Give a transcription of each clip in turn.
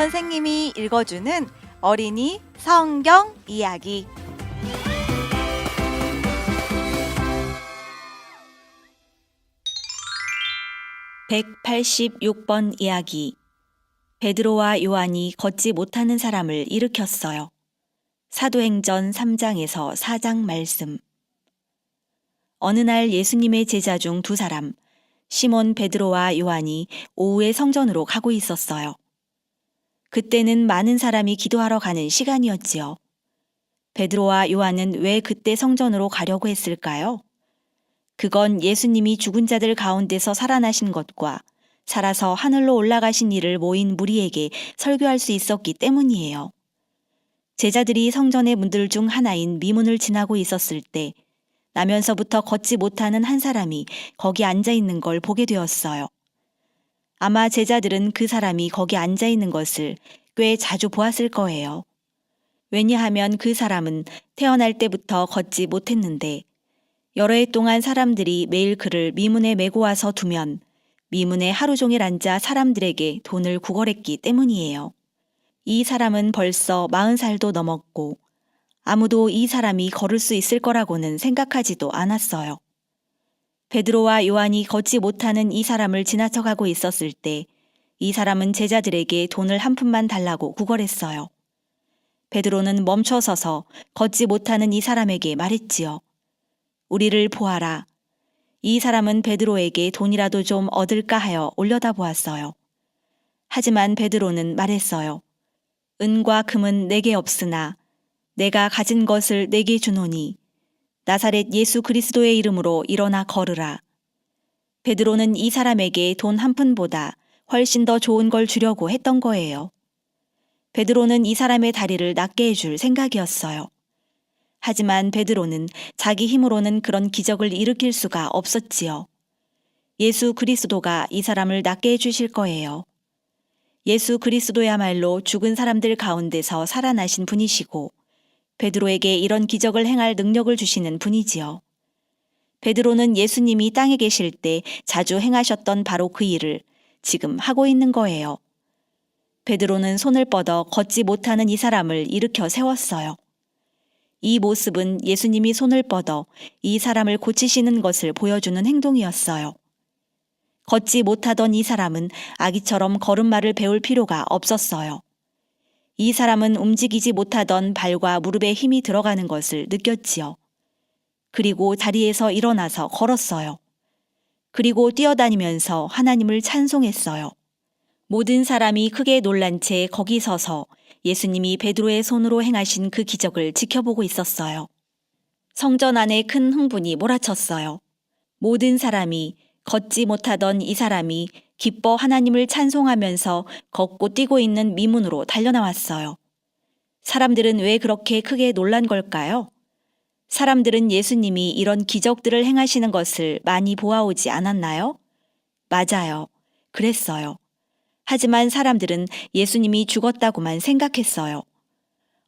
선생님이 읽어주는 어린이 성경 이야기. (186번) 이야기. 베드로와 요한이 걷지 못하는 사람을 일으켰어요. 사도행전 3장에서 4장 말씀. 어느 날 예수님의 제자 중 두 사람, 시몬 베드로와 요한이 오후에 성전으로 가고 있었어요. 그때는 많은 사람이 기도하러 가는 시간이었지요. 베드로와 요한은 왜 그때 성전으로 가려고 했을까요? 그건 예수님이 죽은 자들 가운데서 살아나신 것과 살아서 하늘로 올라가신 이를 모인 무리에게 설교할 수 있었기 때문이에요. 제자들이 성전의 문들 중 하나인 미문을 지나고 있었을 때 나면서부터 걷지 못하는 한 사람이 거기 앉아 있는 걸 보게 되었어요. 아마 제자들은 그 사람이 거기 앉아 있는 것을 꽤 자주 보았을 거예요. 왜냐하면 그 사람은 태어날 때부터 걷지 못했는데 여러 해 동안 사람들이 매일 그를 미문에 메고 와서 두면 미문에 하루 종일 앉아 사람들에게 돈을 구걸했기 때문이에요. 이 사람은 벌써 40살도 넘었고 아무도 이 사람이 걸을 수 있을 거라고는 생각하지도 않았어요. 베드로와 요한이 걷지 못하는 이 사람을 지나쳐가고 있었을 때 이 사람은 제자들에게 돈을 한 푼만 달라고 구걸했어요. 베드로는 멈춰서서 걷지 못하는 이 사람에게 말했지요. 우리를 보아라. 이 사람은 베드로에게 돈이라도 좀 얻을까 하여 올려다보았어요. 하지만 베드로는 말했어요. 은과 금은 내게 없으나 내가 가진 것을 내게 주노니 나사렛 예수 그리스도의 이름으로 일어나 걸으라. 베드로는 이 사람에게 돈 한 푼보다 훨씬 더 좋은 걸 주려고 했던 거예요. 베드로는 이 사람의 다리를 낫게 해줄 생각이었어요. 하지만 베드로는 자기 힘으로는 그런 기적을 일으킬 수가 없었지요. 예수 그리스도가 이 사람을 낫게 해주실 거예요. 예수 그리스도야말로 죽은 사람들 가운데서 살아나신 분이시고 베드로에게 이런 기적을 행할 능력을 주시는 분이지요. 베드로는 예수님이 땅에 계실 때 자주 행하셨던 바로 그 일을 지금 하고 있는 거예요. 베드로는 손을 뻗어 걷지 못하는 이 사람을 일으켜 세웠어요. 이 모습은 예수님이 손을 뻗어 이 사람을 고치시는 것을 보여주는 행동이었어요. 걷지 못하던 이 사람은 아기처럼 걸음마를 배울 필요가 없었어요. 이 사람은 움직이지 못하던 발과 무릎에 힘이 들어가는 것을 느꼈지요. 그리고 자리에서 일어나서 걸었어요. 그리고 뛰어다니면서 하나님을 찬송했어요. 모든 사람이 크게 놀란 채 거기 서서 예수님이 베드로의 손으로 행하신 그 기적을 지켜보고 있었어요. 성전 안에 큰 흥분이 몰아쳤어요. 모든 사람이 걷지 못하던 이 사람이 기뻐 하나님을 찬송하면서 걷고 뛰고 있는 미문으로 달려나왔어요. 사람들은 왜 그렇게 크게 놀란 걸까요? 사람들은 예수님이 이런 기적들을 행하시는 것을 많이 보아오지 않았나요? 맞아요. 그랬어요. 하지만 사람들은 예수님이 죽었다고만 생각했어요.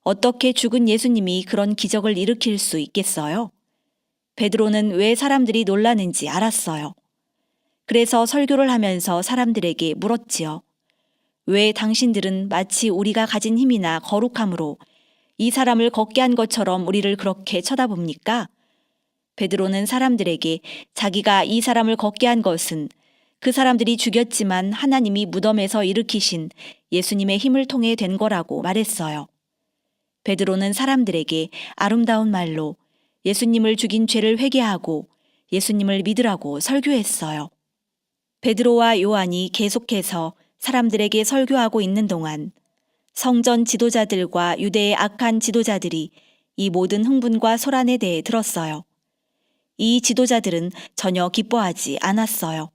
어떻게 죽은 예수님이 그런 기적을 일으킬 수 있겠어요? 베드로는 왜 사람들이 놀라는지 알았어요. 그래서 설교를 하면서 사람들에게 물었지요. 왜 당신들은 마치 우리가 가진 힘이나 거룩함으로 이 사람을 걷게 한 것처럼 우리를 그렇게 쳐다봅니까? 베드로는 사람들에게 자기가 이 사람을 걷게 한 것은 그 사람들이 죽였지만 하나님이 무덤에서 일으키신 예수님의 힘을 통해 된 거라고 말했어요. 베드로는 사람들에게 아름다운 말로 예수님을 죽인 죄를 회개하고 예수님을 믿으라고 설교했어요. 베드로와 요한이 계속해서 사람들에게 설교하고 있는 동안 성전 지도자들과 유대의 악한 지도자들이 이 모든 흥분과 소란에 대해 들었어요. 이 지도자들은 전혀 기뻐하지 않았어요.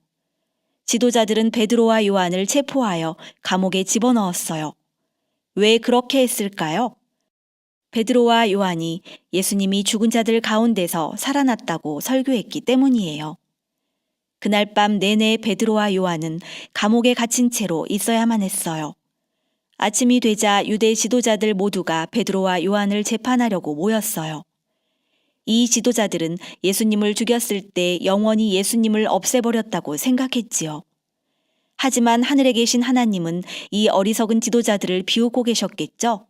지도자들은 베드로와 요한을 체포하여 감옥에 집어넣었어요. 왜 그렇게 했을까요? 베드로와 요한이 예수님이 죽은 자들 가운데서 살아났다고 설교했기 때문이에요. 그날 밤 내내 베드로와 요한은 감옥에 갇힌 채로 있어야만 했어요. 아침이 되자 유대 지도자들 모두가 베드로와 요한을 재판하려고 모였어요. 이 지도자들은 예수님을 죽였을 때 영원히 예수님을 없애버렸다고 생각했지요. 하지만 하늘에 계신 하나님은 이 어리석은 지도자들을 비웃고 계셨겠죠?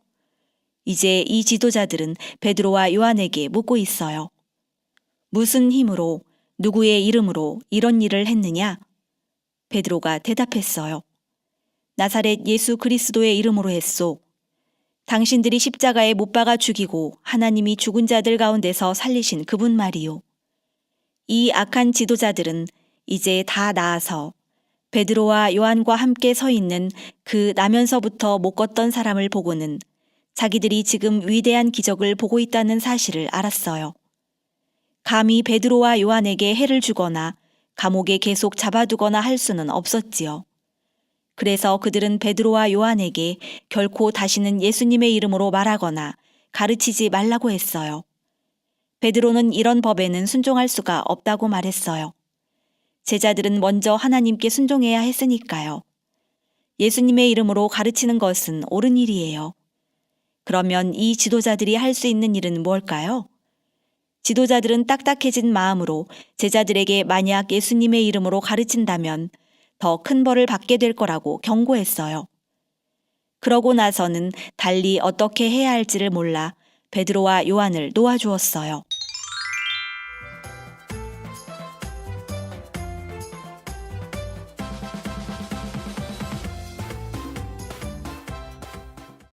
이제 이 지도자들은 베드로와 요한에게 묻고 있어요. 무슨 힘으로, 누구의 이름으로 이런 일을 했느냐? 베드로가 대답했어요. 나사렛 예수 그리스도의 이름으로 했소. 당신들이 십자가에 못 박아 죽이고 하나님이 죽은 자들 가운데서 살리신 그분 말이요. 이 악한 지도자들은 이제 다 나아서 베드로와 요한과 함께 서 있는 그 나면서부터 못 걷던 사람을 보고는 자기들이 지금 위대한 기적을 보고 있다는 사실을 알았어요. 감히 베드로와 요한에게 해를 주거나 감옥에 계속 잡아두거나 할 수는 없었지요. 그래서 그들은 베드로와 요한에게 결코 다시는 예수님의 이름으로 말하거나 가르치지 말라고 했어요. 베드로는 이런 법에는 순종할 수가 없다고 말했어요. 제자들은 먼저 하나님께 순종해야 했으니까요. 예수님의 이름으로 가르치는 것은 옳은 일이에요. 그러면 이 지도자들이 할 수 있는 일은 뭘까요? 지도자들은 딱딱해진 마음으로 제자들에게 만약 예수님의 이름으로 가르친다면 더 큰 벌을 받게 될 거라고 경고했어요. 그러고 나서는 달리 어떻게 해야 할지를 몰라 베드로와 요한을 놓아주었어요.